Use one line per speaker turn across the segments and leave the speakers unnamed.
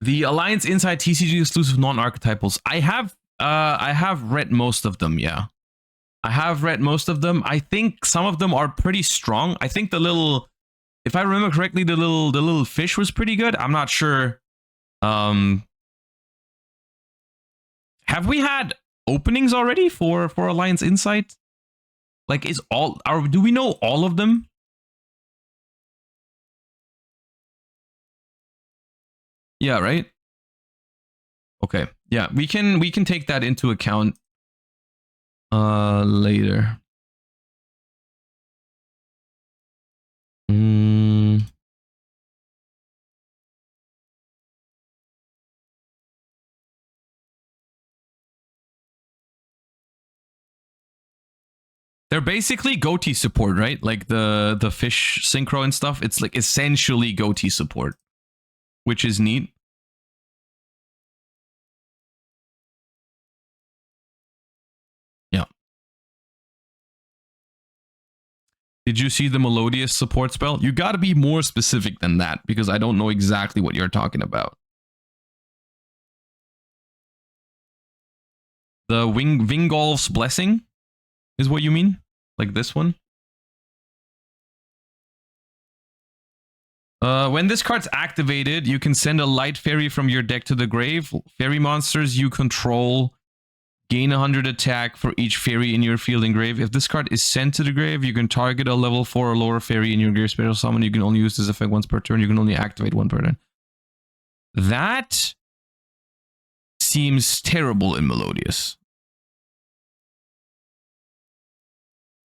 The Alliance Inside TCG exclusive non-archetypals. I have read most of them, yeah. I have read most of them. I think some of them are pretty strong. I think the little, if I remember correctly, the little fish was pretty good. I'm not sure. Have we had openings already for Alliance Insight? Like, do we know all of them? Yeah, right? Okay. Yeah, we can take that into account later. They're basically goatee support, right? Like the fish synchro and stuff. It's like essentially goatee support, which is neat. Yeah. Did you see the Melodious support spell? You got to be more specific than that because I don't know exactly what you're talking about. The Vingolf's Blessing is what you mean? Like this one? When this card's activated, you can send a light fairy from your deck to the grave. Fairy monsters you control gain 100 attack for each fairy in your field and grave. If this card is sent to the grave, you can target a level 4 or lower fairy in your grave special summon. You can only use this effect once per turn. You can only activate one per turn. That seems terrible in Melodious.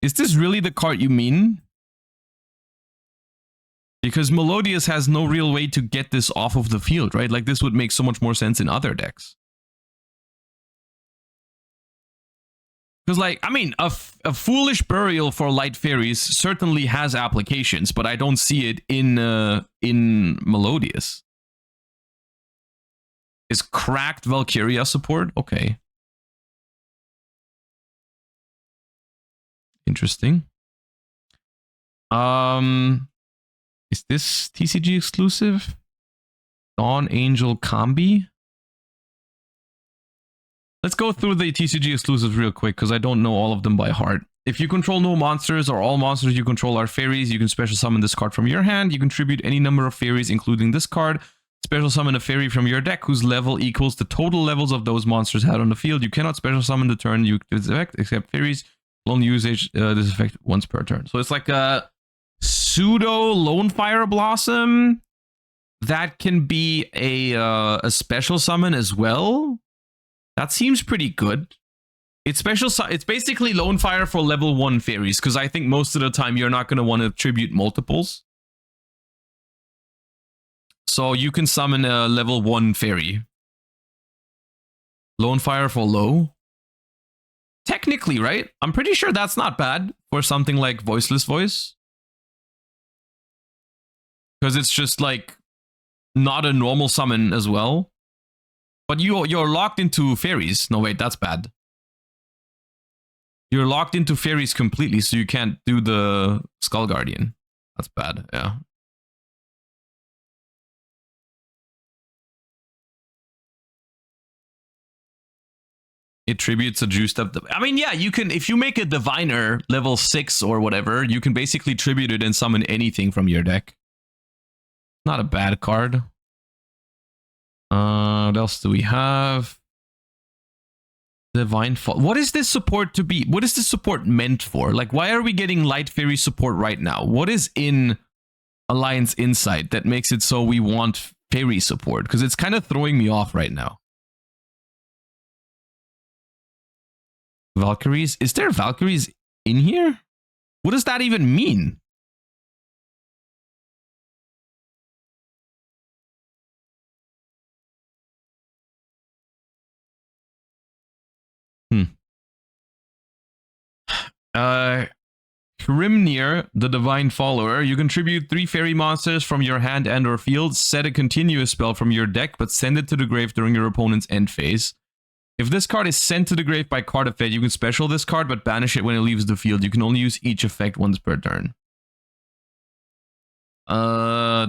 Is this really the card you mean? Because Melodious has no real way to get this off of the field, right? Like, this would make so much more sense in other decks. Because, like, I mean, a Foolish Burial for light fairies certainly has applications, but I don't see it in Melodious. Is Cracked Valkyria support? Okay. Interesting. Is this TCG exclusive? Dawn Angel Combi? Let's go through the TCG exclusives real quick because I don't know all of them by heart. If you control no monsters or all monsters you control are fairies, you can special summon this card from your hand. You contribute any number of fairies, including this card. Special summon a fairy from your deck whose level equals the total levels of those monsters had on the field. You cannot special summon the turn you this effect, except fairies. Only use this effect once per turn. So it's like a pseudo Lone Fire Blossom that can be a special summon as well. That seems pretty good. It's basically Lone Fire for level 1 fairies, because I think most of the time you're not going to want to tribute multiples. So you can summon a level 1 fairy. Lone Fire for low. Technically, right? I'm pretty sure that's not bad for something like Voiceless Voice. Because it's just like not a normal summon as well. But you're locked into fairies. No, wait, that's bad. You're locked into fairies completely, so you can't do the Skull Guardian. That's bad, yeah. It tributes a juiced up. I mean, yeah, you can, if you make a Diviner level 6 or whatever, you can basically tribute it and summon anything from your deck. Not a bad card. What else do we have? Divine Fall. What is this support to be? What is this support meant for? Like, why are we getting Light Fairy support right now? What is in Alliance Insight that makes it so we want Fairy support? Because it's kind of throwing me off right now. Valkyries? Is there Valkyries in here? What does that even mean? Hrimnir, the Divine Follower. You contribute 3 fairy monsters from your hand and or field. Set a continuous spell from your deck, but send it to the grave during your opponent's end phase. If this card is sent to the grave by card effect, you can special this card, but banish it when it leaves the field. You can only use each effect once per turn.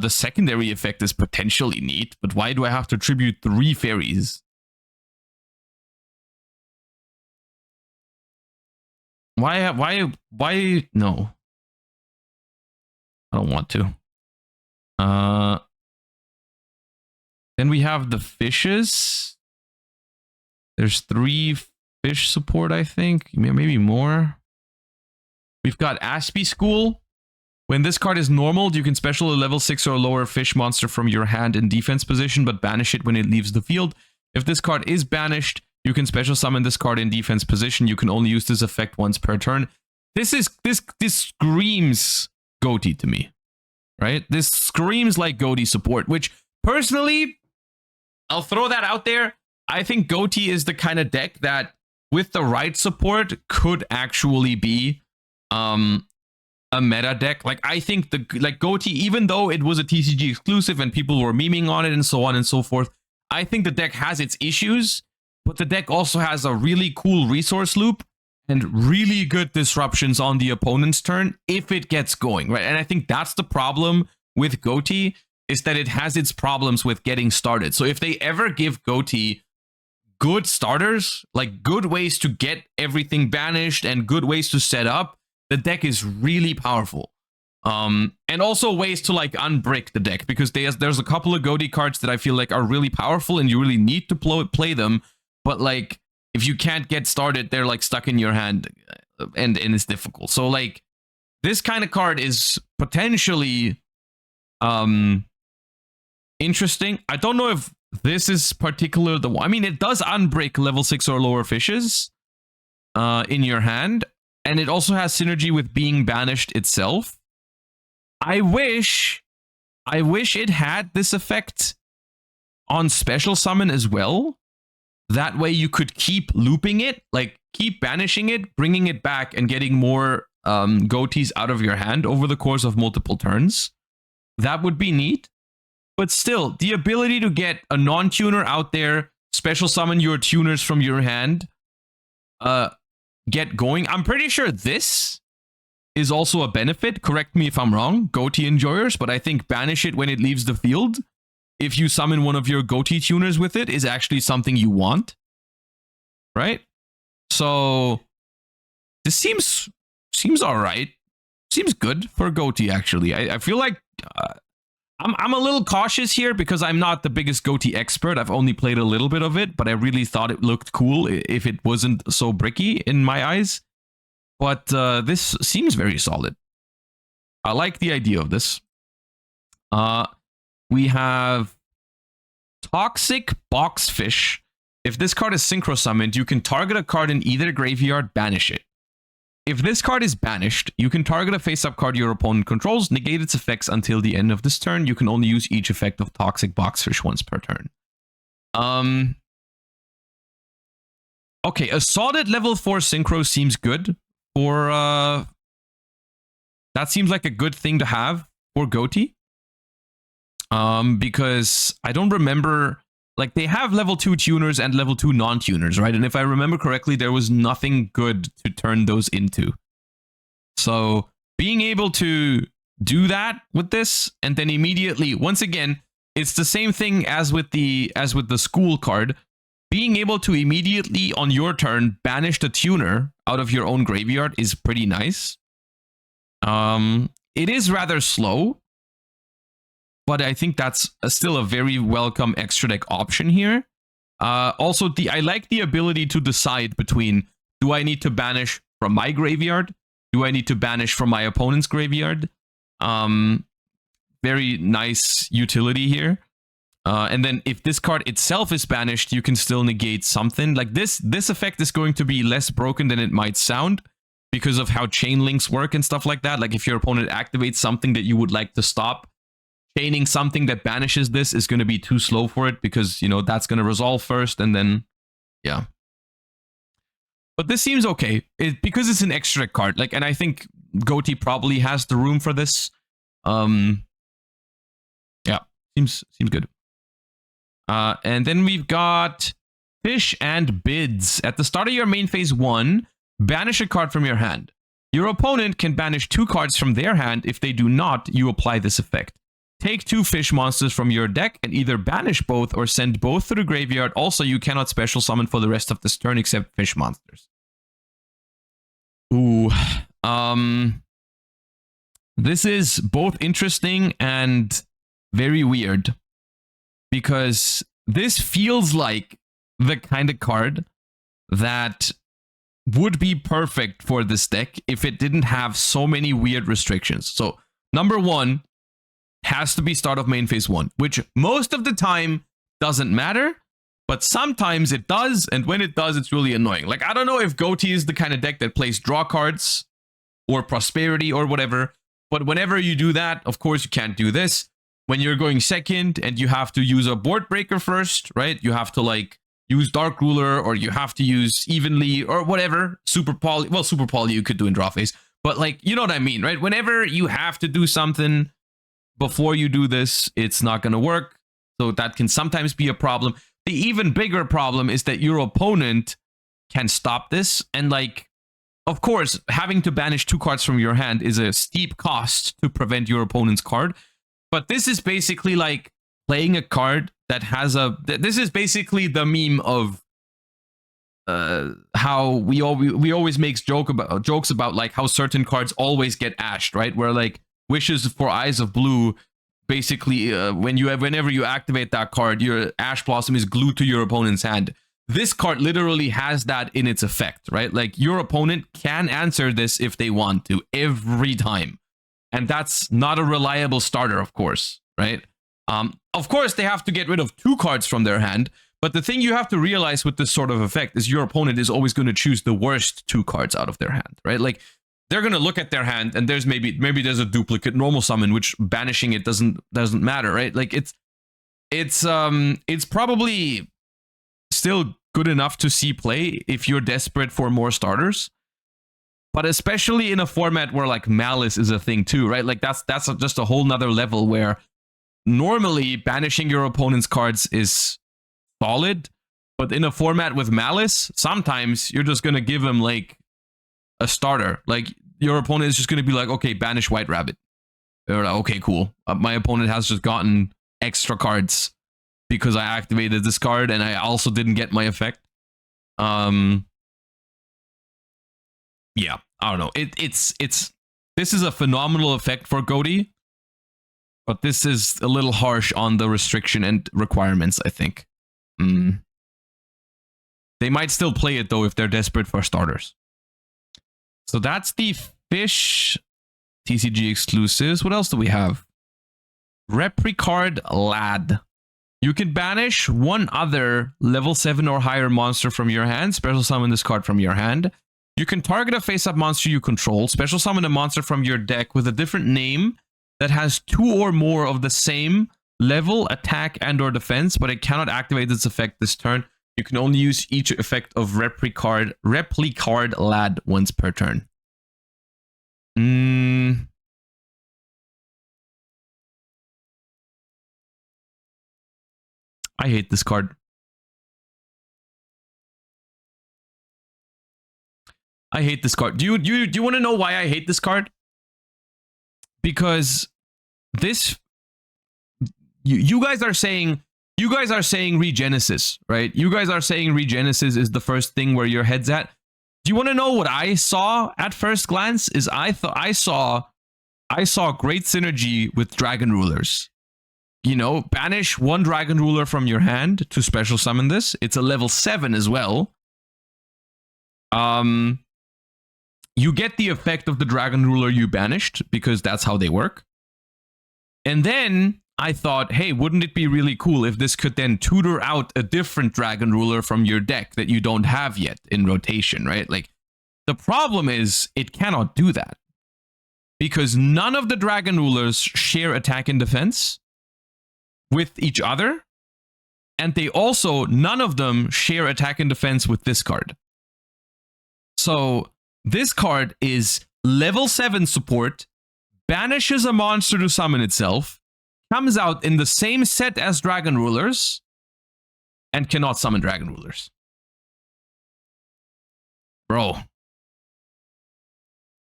The secondary effect is potentially neat, but why do I have to tribute 3 fairies? Why? No. I don't want to. Then we have the fishes. There's 3 fish support, I think. Maybe more. We've got Aspie School. When this card is normal, you can special a level 6 or lower fish monster from your hand in defense position, but banish it when it leaves the field. If this card is banished, you can special summon this card in defense position. You can only use this effect once per turn. This screams Goatee to me, right? This screams like Goatee support, which personally, I'll throw that out there. I think Goatee is the kind of deck that, with the right support, could actually be a meta deck. Like, I think Goatee, even though it was a TCG exclusive and people were memeing on it and so on and so forth, I think the deck has its issues, but the deck also has a really cool resource loop and really good disruptions on the opponent's turn if it gets going, right? And I think that's the problem with Goatee, is that it has its problems with getting started. So if they ever give Goatee good starters, like good ways to get everything banished and good ways to set up, the deck is really powerful. And also ways to like unbrick the deck, because there's a couple of Goatee cards that I feel like are really powerful and you really need to play them, but like if you can't get started, they're like stuck in your hand and it's difficult. So like this kind of card is potentially interesting. I don't know if this is particular the one. I mean, it does unbrick level 6 or lower fishes in your hand, and it also has synergy with being banished itself. I wish it had this effect on special summon as well. That way you could keep looping it, like keep banishing it, bringing it back, and getting more Goatees out of your hand over the course of multiple turns. That would be neat. But still, the ability to get a non-tuner out there, special summon your tuners from your hand, get going. I'm pretty sure this is also a benefit. Correct me if I'm wrong, Goatee enjoyers, but I think banish it when it leaves the field, if you summon one of your Goatee tuners with it, is actually something you want, right? So this seems all right. Seems good for Goatee, actually. I feel like I'm a little cautious here because I'm not the biggest Goatee expert. I've only played a little bit of it, but I really thought it looked cool if it wasn't so bricky in my eyes. But this seems very solid. I like the idea of this. We have Toxic Boxfish. If this card is synchro summoned, you can target a card in either graveyard, banish it. If this card is banished, you can target a face-up card your opponent controls, negate its effects until the end of this turn. You can only use each effect of Toxic Boxfish once per turn. Okay, a solid level 4 synchro seems good for... that seems like a good thing to have for Goatee. Because I don't remember... Like, they have level 2 tuners and level 2 non-tuners, right? And if I remember correctly, there was nothing good to turn those into. So, being able to do that with this, and then immediately, once again, it's the same thing as with the school card. Being able to immediately, on your turn, banish the tuner out of your own graveyard is pretty nice. It is rather slow, but I think that's still a very welcome extra deck option here. Also, I like the ability to decide between, do I need to banish from my graveyard? Do I need to banish from my opponent's graveyard? Very nice utility here. And then if this card itself is banished, you can still negate something. Like this effect is going to be less broken than it might sound because of how chain links work and stuff like that. Like if your opponent activates something that you would like to stop, chaining something that banishes this is going to be too slow for it because, you know, that's going to resolve first and then, yeah. But this seems okay because it's an extra card. Like, and I think Goatee probably has the room for this. Yeah, seems good. And then we've got Fish and Bids. At the start of your main phase 1, banish a card from your hand. Your opponent can banish 2 cards from their hand. If they do not, you apply this effect. take 2 fish monsters from your deck and either banish both or send both to the graveyard. Also, you cannot special summon for the rest of this turn except fish monsters. Ooh. This is both interesting and very weird. Because this feels like the kind of card that would be perfect for this deck if it didn't have so many weird restrictions. So, number 1 has to be start of main phase 1, which most of the time doesn't matter, but sometimes it does, and when it does, it's really annoying. Like, I don't know if Goatee is the kind of deck that plays draw cards or prosperity or whatever, but whenever you do that, of course, you can't do this. When you're going second and you have to use a board breaker first, right? You have to like use Dark Ruler, or you have to use Evenly or whatever. Super Poly, well, Super Poly you could do in draw phase, but like, you know what I mean, right? Whenever you have to do something before you do this, it's not going to work. So that can sometimes be a problem. The even bigger problem is that your opponent can stop this. And like, of course, having to banish 2 cards from your hand is a steep cost to prevent your opponent's card. But this is basically like playing a card that has a... This is basically the meme of how we always make jokes about like how certain cards always get ashed, right? Where like Wishes for Eyes of Blue, basically whenever you activate that card, your Ash Blossom is glued to your opponent's hand. This card literally has that in its effect, right? Like your opponent can answer this if they want to every time. And that's not a reliable starter, of course, right? Of course, they have to get rid of 2 cards from their hand. But the thing you have to realize with this sort of effect is your opponent is always going to choose the worst 2 cards out of their hand, right? Like they're going to look at their hand and there's maybe there's a duplicate normal summon, which banishing it doesn't matter, right? Like it's probably still good enough to see play if you're desperate for more starters. But especially in a format where like Malice is a thing too, right? Like that's just a whole nother level where normally banishing your opponent's cards is solid, but in a format with Malice, sometimes you're just going to give him like a starter. Like your opponent is just going to be like, okay, banish White Rabbit. Or like, okay, cool. My opponent has just gotten extra cards because I activated this card and I also didn't get my effect. Yeah, I don't know. This is a phenomenal effect for Goatee, but this is a little harsh on the restriction and requirements, I think. They might still play it though if they're desperate for starters. So that's the Fish TCG Exclusives. What else do we have? Reprecard Lad. You can banish 1 other level 7 or higher monster from your hand. Special summon this card from your hand. You can target a face-up monster you control. Special summon a monster from your deck with a different name that has 2 or more of the same level, attack, and or defense, but it cannot activate its effect this turn. You can only use each effect of Reprecard Lad once per turn. I hate this card. I hate this card. Do you want to know why I hate this card? Because this you guys are saying Regenesis, right? You guys are saying Regenesis is the first thing where your head's at. Do you want to know what I saw at first glance? Is I saw great synergy with Dragon Rulers. You know, banish 1 Dragon Ruler from your hand to special summon this. It's a level 7 as well. You get the effect of the Dragon Ruler you banished because that's how they work. And then I thought, hey, wouldn't it be really cool if this could then tutor out a different Dragon Ruler from your deck that you don't have yet in rotation, right? Like, the problem is it cannot do that because none of the Dragon Rulers share attack and defense with each other. And they also, none of them share attack and defense with this card. So this card is level 7 support, banishes a monster to summon itself, comes out in the same set as Dragon Rulers, and cannot summon Dragon Rulers. Bro.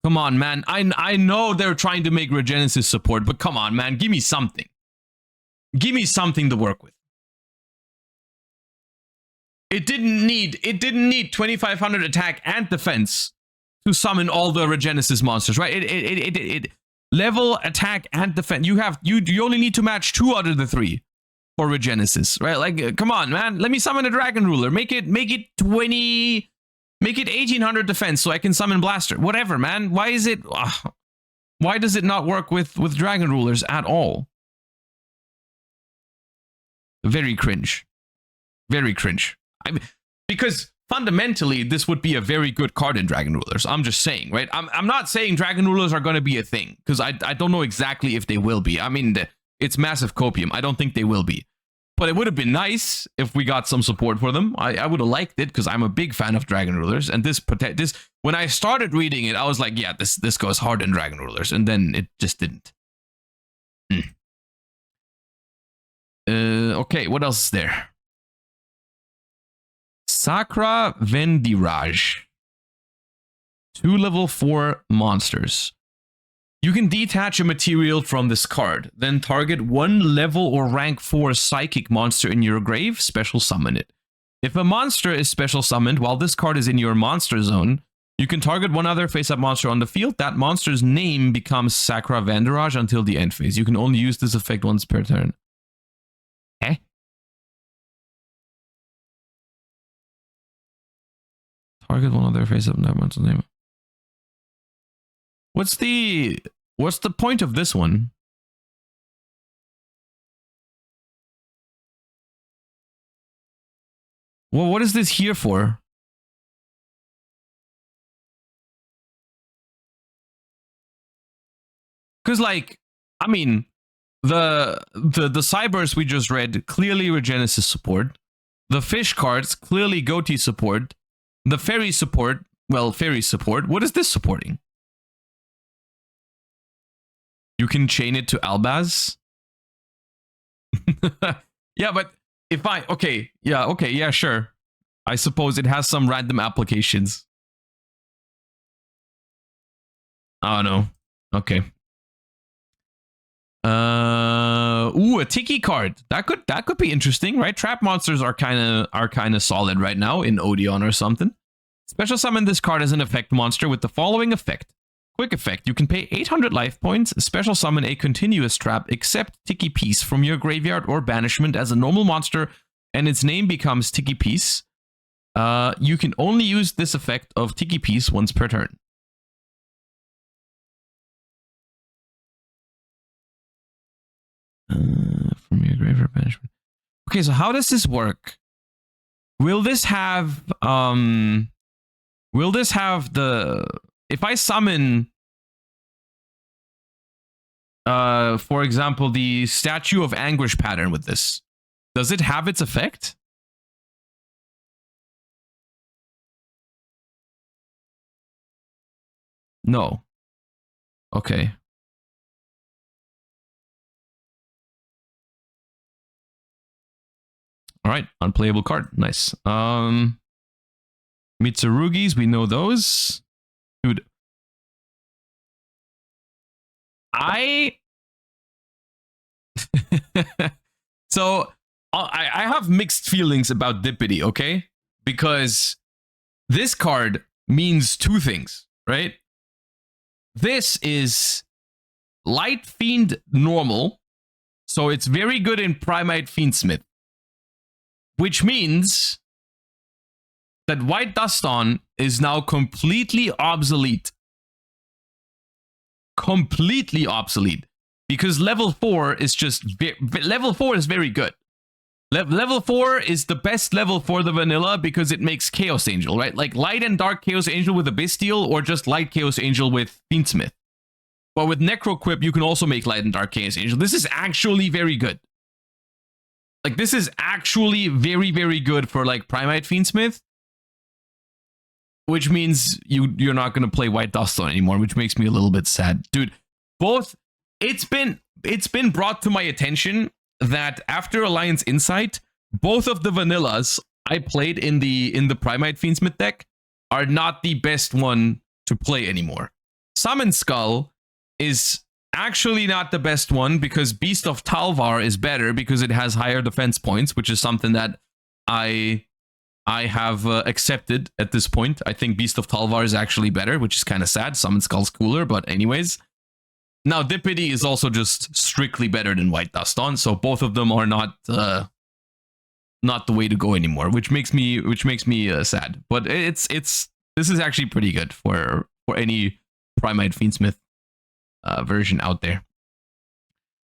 Come on, man. I know they're trying to make Regenesis support, but come on, man. Give me something. Give me something to work with. It didn't need 2500 attack and defense to summon all the Regenesis monsters, right? It level, attack, and defense. You only need to match 2 out of the 3 for Regenesis, right? Like, come on, man. Let me summon a Dragon Ruler. Make it 20. Make it 1800 defense so I can summon Blaster. Whatever, man. Why does it not work with Dragon Rulers at all? Very cringe. Very cringe. Because fundamentally, this would be a very good card in Dragon Rulers. I'm just saying, right? I'm not saying Dragon Rulers are going to be a thing, because I don't know exactly if they will be. I mean, it's massive copium. I don't think they will be. But it would have been nice if we got some support for them. I would have liked it, because I'm a big fan of Dragon Rulers. And this, when I started reading it, I was like, yeah, this goes hard in Dragon Rulers. And then it just didn't. Okay, what else is there? Sakra Vanderage. 2 level 4 monsters. You can detach a material from this card, then target 1 level or rank 4 psychic monster in your grave, special summon it. If a monster is special summoned while this card is in your monster zone, you can target 1 other face-up monster on the field. That monster's name becomes Sakra Vanderage until the end phase. You can only use this effect once per turn. Eh? Target 1 other face-up monster's name. What's the point of this one? Well, what is this here for? Because, like, I mean, the Cybers we just read, clearly Regenesis support. The fish cards, clearly Goatee support. The fairy support, well, fairy support. What is this supporting? You can chain it to Albaz. Yeah, but if I... Okay, yeah, sure. I suppose it has some random applications. Oh, no. Okay. Ooh, a Tiki card. That could be interesting, right? Trap monsters are kind of solid right now in Odeon or something. Special summon this card as an effect monster with the following effect. Quick effect, you can pay 800 life points, special summon a continuous trap except Tiki Peace from your graveyard or banishment as a normal monster, and its name becomes Tiki Peace. You can only use this effect of Tiki Peace once per turn. From your graveyard banishment. Okay, so how does this work? Will this have the... If I summon, for example, the Statue of Anguish pattern with this, does it have its effect? No. Okay. All right, unplayable card. Nice. Mitsurugis, we know those. Dude, so I have mixed feelings about Dippity, okay? Because this card means 2 things, right? This is Light Fiend normal, so it's very good in Primite Fiendsmith, which means that White Duston is now completely obsolete. Completely obsolete. Because level 4 is just... Level 4 is very good. Level 4 is the best level for the vanilla because it makes Chaos Angel, right? Like Light and Dark Chaos Angel with a Bestial or just Light Chaos Angel with Fiendsmith. But with Necroquip, you can also make Light and Dark Chaos Angel. This is actually very good. Like, this is actually very, very good for, like, Primite Fiendsmith. Which means you're not going to play White Duston anymore, which makes me a little bit sad. Dude, both... It's been brought to my attention that after Alliance Insight, both of the vanillas I played in the Primite Fiendsmith deck are not the best one to play anymore. Summon Skull is actually not the best one, because Beast of Talvar is better because it has higher defense points, which is something that I have accepted at this point. I think Beast of Talvar is actually better, which is kind of sad. Summon Skull's cooler, but anyways. Now, Dippity is also just strictly better than White Dust On, so both of them are not the way to go anymore, which makes me sad. But this is actually pretty good for any Primite Fiendsmith version out there.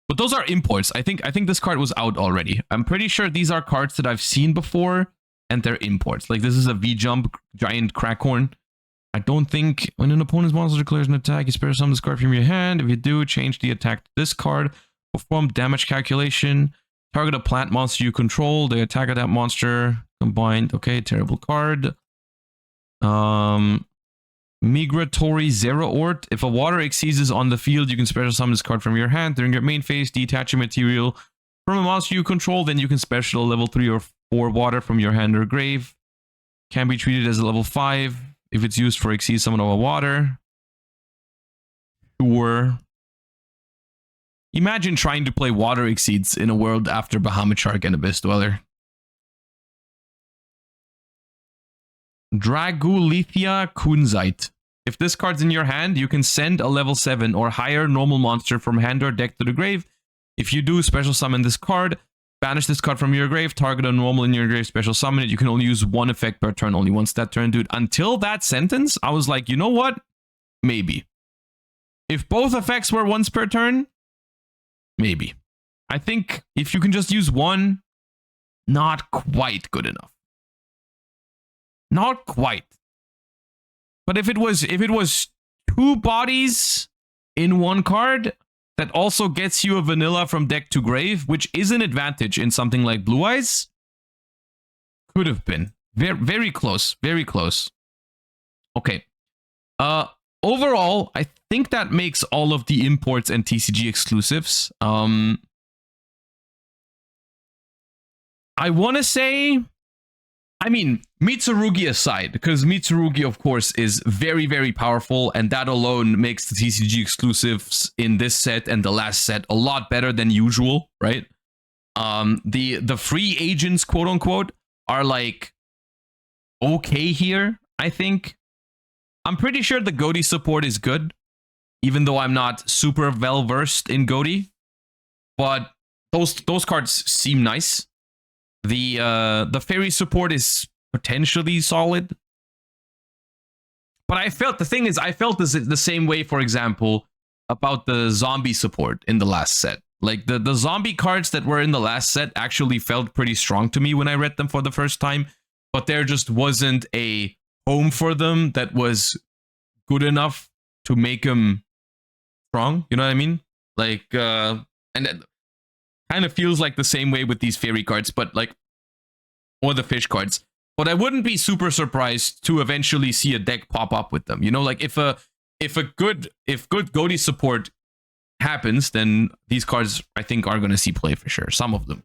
But those are imports. I think this card was out already. I'm pretty sure these are cards that I've seen before, and they're imports. Like, this is a V-Jump Giant Crackhorn. I don't think when an opponent's monster declares an attack, you spare summon this card from your hand. If you do, change the attack to this card. Perform damage calculation. Target a plant monster you control. The attack of that monster combined. Okay, terrible card. Migratory Zeraort. If a water Xyz is on the field, you can special summon this card from your hand. During your main phase, detach a material from a monster you control. Then you can special a level 3 or 4 water from your hand or grave. Can be treated as a level 5 if it's used for Xyz summon of a water. Sure. Imagine trying to play water Xyz in a world after Bahamut Shark and Abyss Dweller. Dragulithia Kunzite. If this card's in your hand, you can send a level 7 or higher normal monster from hand or deck to the grave. If you do, special summon this card. Banish this card from your grave. Target a normal in your grave. Special summon it. You can only use one effect per turn. Only once that turn, dude. Until that sentence, I was like, you know what? Maybe. If both effects were once per turn, maybe. I think if you can just use one, not quite good enough. Not quite. But if it was 2 bodies in one card that also gets you a vanilla from deck to grave, which is an advantage in something like Blue Eyes, could have been. Very, very close. Very close. Okay. Overall, I think that makes all of the imports and TCG exclusives. I want to say, I mean, Mitsurugi aside, because Mitsurugi, of course, is very, very powerful, and that alone makes the TCG exclusives in this set and the last set a lot better than usual, right? The free agents, quote unquote, are like okay here, I think. I'm pretty sure the Goaty support is good, even though I'm not super well versed in Goaty. But those cards seem nice. The fairy support is potentially solid. But I felt the same way, for example, about the zombie support in the last set. Like the zombie cards that were in the last set actually felt pretty strong to me when I read them for the first time, but there just wasn't a home for them that was good enough to make them strong. You know what I mean? Like, and it kind of feels like the same way with these fairy cards, but like, or the fish cards. But I wouldn't be super surprised to eventually see a deck pop up with them. You know, like if good Goaty support happens, then these cards I think are going to see play for sure. Some of them.